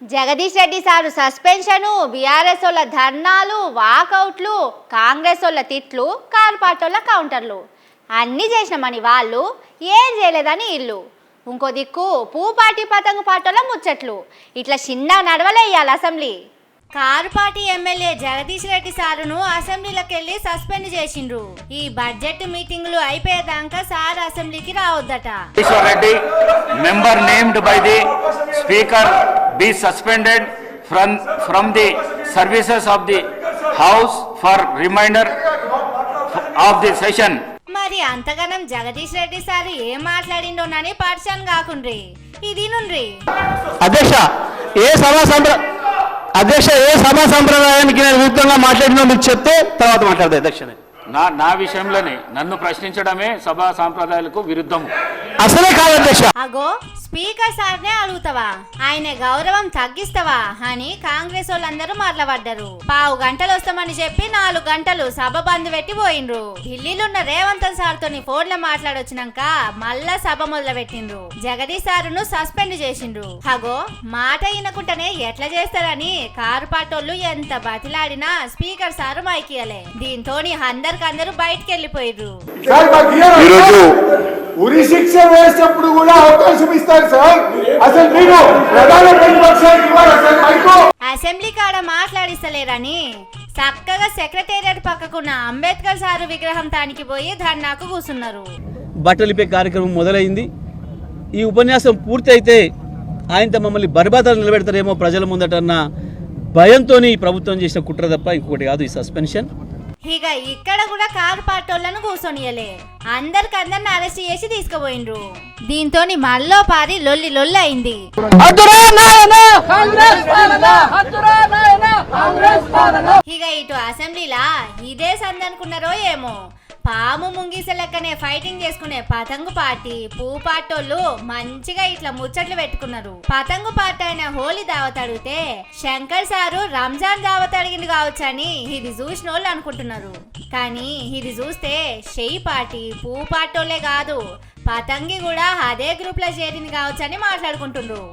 Jagadish Reddy sir suspension, BRS వాళ్ళ ధర్నాలు, వాకౌట్లు, కాంగ్రెస్ వాళ్ళ తిట్లు, కార్పాటోళ్ళ కౌంటర్లు అన్నీ చేసినామని వాళ్ళు, ఏం చేయలేదని ఇల్లు. ఇంకో దిక్కు పూపాటి పతంగు పాటోళ్ళ ముచ్చట్లు. ఇట్లా చిన్న నడవలేయాలి assembly. Car party MLA Jagadish Reddy సారును అసెంబ్లీలోకి వెళ్ళి సస్పెండ్ చేసిండ్రు. ఈ బడ్జెట్ మీటింగులు అయిపోయేదాకా సార్ అసెంబ్లీకి రావద్దట. Reddy member named by the speaker be suspended from the services of the house for remainder of the session. మరి అంతగానం జగదీష్ రెడ్డి సార్ ఏం మాట్లాడిండోనని పరిచయం కాకుండ్రి. ఇది నుండ్రి అధ్యక్ష ఏ సభా సంప్రదాయానికి నేను విరుద్ధంగా మాట్లాడినా మీకు చెప్తే తర్వాత మాట్లాడదు అధ్యక్ష. నా విషయంలోనే నన్ను ప్రశ్నించడమే సభా సాంప్రదాయాలకు విరుద్ధము. అసలే కాదు అధ్యక్ష. అగో స్పీకర్ సార్నే అడుగుతావా, ఆయన గౌరవం తగ్గిస్తావా అని కాంగ్రెస్ వాళ్ళందరూ మరలబడ్డారు. 15 గంటలు వస్తామని చెప్పి 4 గంటలు సభ బంద్ పెట్టి పోయిండ్రు. ఢిల్లీలున్న రేవంత్ సార్తోని ఫోన్లో మాట్లాడొచ్చినాక మళ్ళా సభ మొదలు పెట్టిండ్రు. జగదీష్ సారును సస్పెండ్ చేసిండ్రు. అగో మాట వినకుండానే ఎట్లా చేస్తారని కారు పాటోళ్ళు ఎంత బతిలాడినా స్పీకర్ సారు మైకియలే. దీంతోని అందరికందరూ బయటికి వెళ్ళిపోయిర్రు. ఉరి శిక్ష వేసినప్పుడు కూడా అవకాశం ఇస్తారు సార్. అసలు మీరు ప్రధాన ప్రతిపక్షానికి ఇవ్వాలి సార్ మైకు. అసెంబ్లీ కాడ మాట్లాడిస్తలేరని చక్కగా సెక్రటేరియట్ పక్కకున్న అంబేద్కర్ సారు విగ్రహం తానికి పోయి ధర్నాకు కూర్చున్నారు. బట్టలిపే కార్యక్రమం మొదలైంది. ఈ ఉపన్యాసం పూర్తి అయితే ఆయనతో మమ్మల్ని బర్బాదాలు నిలబెడతారేమో ప్రజల ముందటన్న భయంతో ఈ ప్రభుత్వం చేసిన కుట్ర తప్ప ఇంకొకటి కాదు ఈ సస్పెన్షన్. ఇక ఇక్కడ కూడా కారు పాటోళ్లను కూర్చొనియలే, అందరిని అరెస్ట్ చేసి తీసుకుపోయిండ్రు. దీంతో మళ్ళో పారి లొల్లి అయింది. ఇక ఇటు అసెంబ్లీలా ఇదే సందనుకున్నారో ఏమో, పాము ముంగిస లెక్కనే ఫైటింగ్ చేసుకునే పతంగు పార్టీ పూపాటోళ్ళు మంచిగా ఇట్లా ముచ్చట్లు పెట్టుకున్నారు. పతంగు పార్టీ అయిన హోలీ దావత్ అడిగితే శంకర్ సారు రంజాన్ దావత్ అడిగింది కావచ్చని ఇది చూసినోళ్ళు అనుకుంటున్నారు. కానీ ఇది చూస్తే షెయి పార్టీ పూపాటోళ్లే కాదు, పతంగి కూడా అదే గ్రూప్ లో చేరింది కావచ్చని మాట్లాడుకుంటున్నారు.